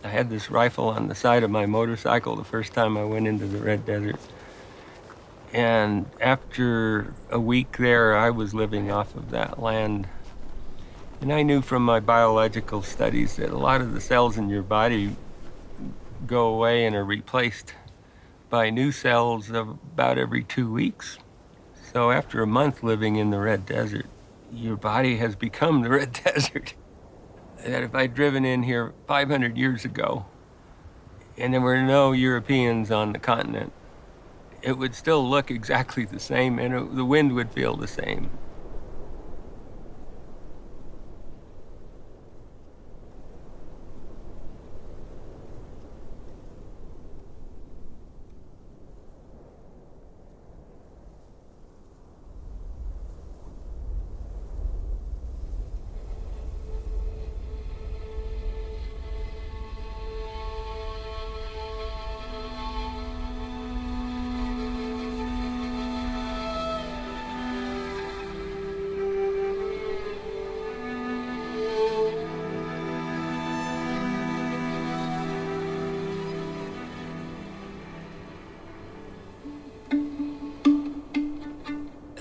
I had this rifle on the side of my motorcycle the first time I went into the Red Desert. And after a week there, I was living off of that land. And I knew from my biological studies that a lot of the cells in your body go away and are replaced by new cells about every 2 weeks. So after a month living in the Red Desert, your body has become the Red Desert. That if I'd driven in here 500 years ago and there were no Europeans on the continent, it would still look exactly the same and the wind would feel the same.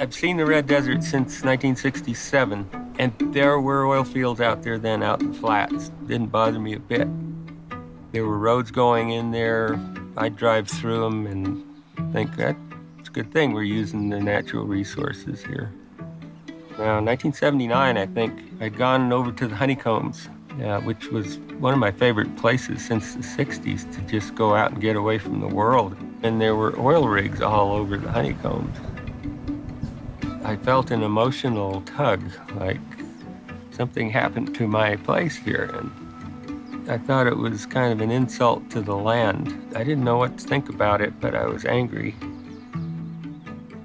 I've seen the Red Desert since 1967, and there were oil fields out there then out in the flats. Didn't bother me a bit. There were roads going in there. I'd drive through them and think that's a good thing we're using the natural resources here. Now, in 1979, I think, I'd gone over to the honeycombs, which was one of my favorite places since the 60s to just go out and get away from the world. And there were oil rigs all over the honeycombs. I felt an emotional tug, like something happened to my place here, and I thought it was kind of an insult to the land. I didn't know what to think about it, but I was angry.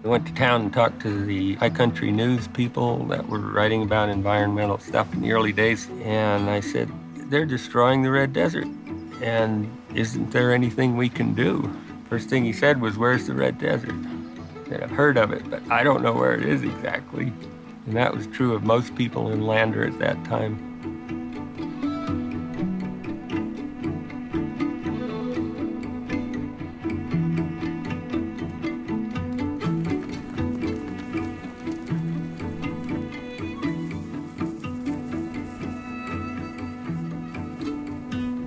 I went to town and talked to the high country news people that were writing about environmental stuff in the early days, and I said, they're destroying the Red Desert, and isn't there anything we can do? First thing he said was, where's the Red Desert? I've heard of it, but I don't know where it is exactly. And that was true of most people in Lander at that time.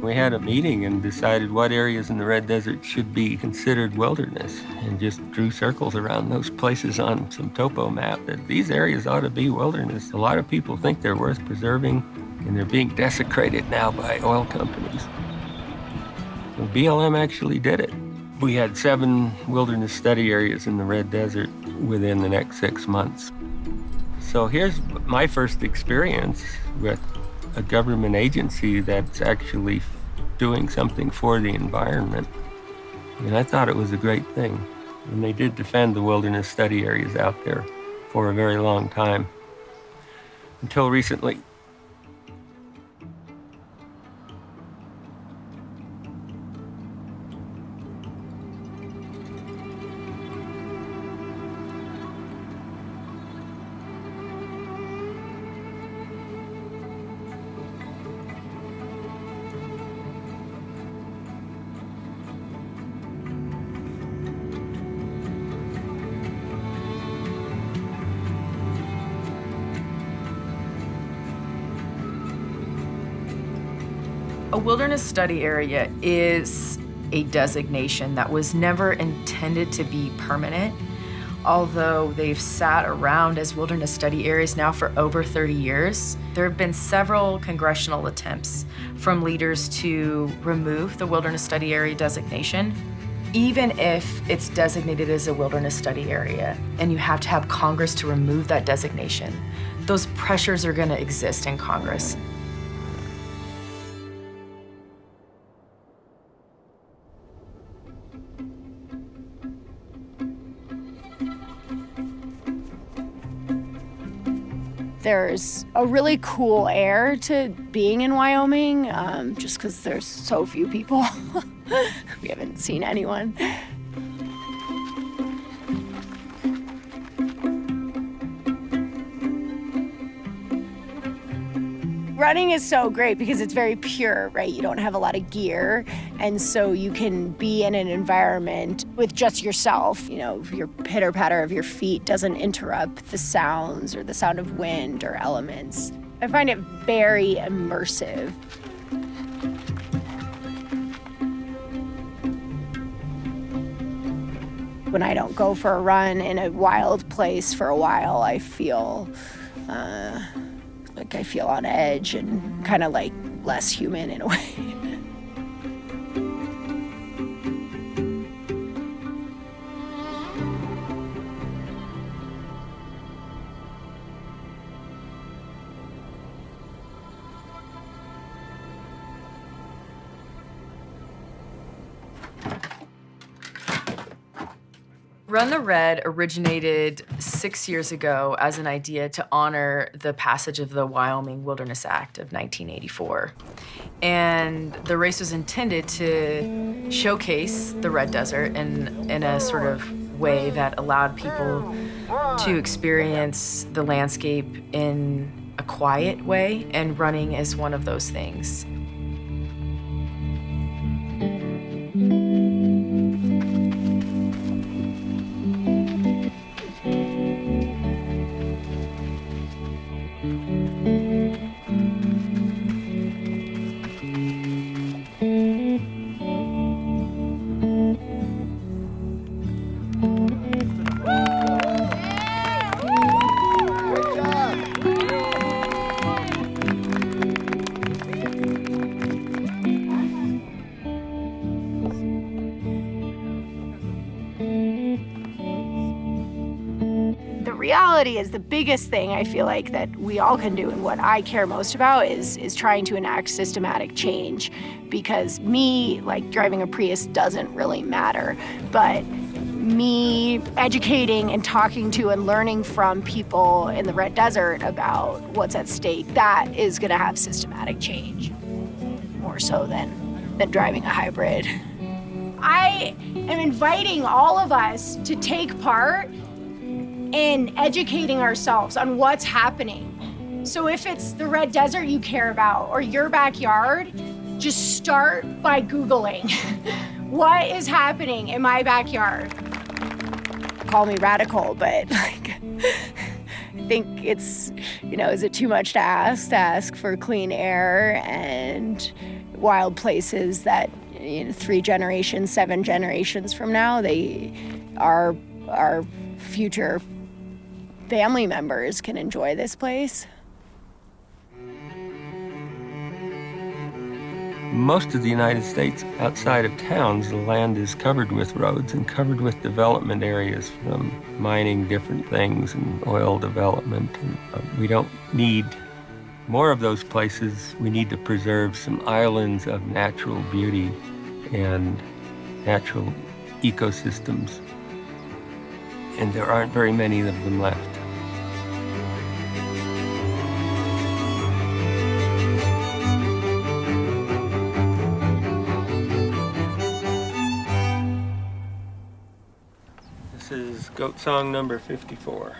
We had a meeting and decided what areas in the Red Desert should be considered wilderness and just drew circles around those places on some topo map that these areas ought to be wilderness. A lot of people think they're worth preserving and they're being desecrated now by oil companies. So BLM actually did it. We had 7 wilderness study areas in the Red Desert within the next 6 months. So here's my first experience with a government agency that's actually doing something for the environment. And I thought it was a great thing. And they did defend the wilderness study areas out there for a very long time, until recently. A wilderness study area is a designation that was never intended to be permanent, although they've sat around as wilderness study areas now for over 30 years. There have been several congressional attempts from leaders to remove the wilderness study area designation. Even if it's designated as a wilderness study area and you have to have Congress to remove that designation, those pressures are going to exist in Congress. There's a really cool air to being in Wyoming, just because there's so few people. We haven't seen anyone. Running is so great because it's very pure, right? You don't have a lot of gear, and so you can be in an environment with just yourself. You know, your pitter-patter of your feet doesn't interrupt the sounds or the sound of wind or elements. I find it very immersive. When I don't go for a run in a wild place for a while, I feel like I feel on edge and kind of like less human in a way. Run the Red originated 6 years ago as an idea to honor the passage of the Wyoming Wilderness Act of 1984. And the race was intended to showcase the Red Desert in a sort of way that allowed people to experience the landscape in a quiet way, and running is one of those things. Reality is the biggest thing I feel like that we all can do, and what I care most about is trying to enact systematic change, because me, like, driving a Prius doesn't really matter, but me educating and talking to and learning from people in the Red Desert about what's at stake, that is going to have systematic change, more so than driving a hybrid. I am inviting all of us to take part in educating ourselves on what's happening. So if it's the Red Desert you care about or your backyard, just start by Googling what is happening in my backyard. Call me radical, but like, I think it's, you know, is it too much to ask for clean air and wild places that, you know, 3 generations, 7 generations from now, our future family members can enjoy this place? Most of the United States, outside of towns, the land is covered with roads and covered with development areas, from mining different things and oil development. And we don't need more of those places. We need to preserve some islands of natural beauty and natural ecosystems. And there aren't very many of them left. This is goat song number 54.